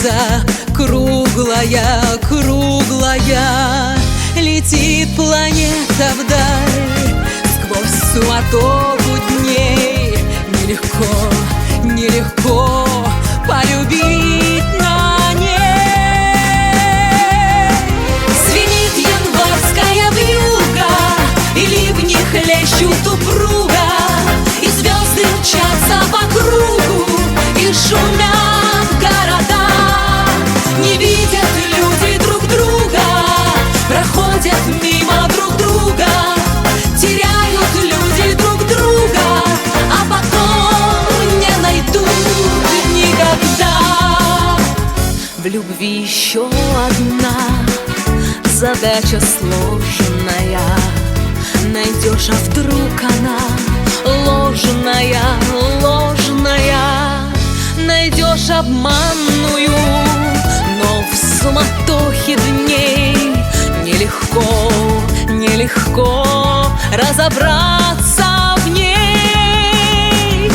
улица круглая, круглая, летит планета вдаль сквозь суматоху дней. Нелегко, нелегко полюбить на ней. Звенит январская вьюга, и ливни хлещут упруга, и звезды мчатся по кругу, и шумят города. Не видят люди друг друга, проходят мимо друг друга, теряют люди друг друга, а потом не найдут никогда. В любви еще одна задача сложная. Найдешь, а вдруг она ложная, ложная. Найдешь обманную, но в суматохе дней нелегко, нелегко разобраться в ней.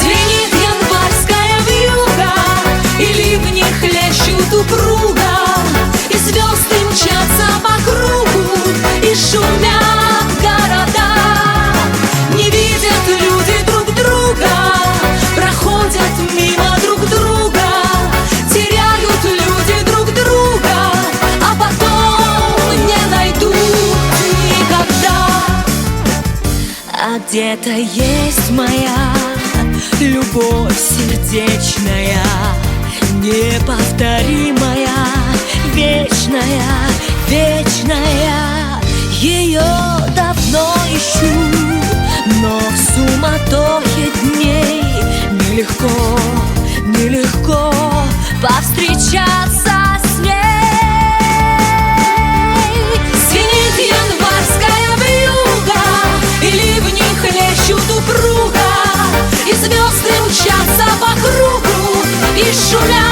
Звенит январская вьюга, и ливни хлещут упруга, и звезды мчатся по кругу, и шумят города. Не видят люди друг друга, проходят мимо друг друга, теряют люди друг друга, а потом не найдут никогда. А где-то есть моя любовь сердечная, неповторимая, вечная, вечная. Ее давно ищу, но в суматохе дней нелегко, нелегко повстречаться с ней. Звенит январская вьюга, и ливни хлещут упруга, и звезды мчатся по кругу, и шумят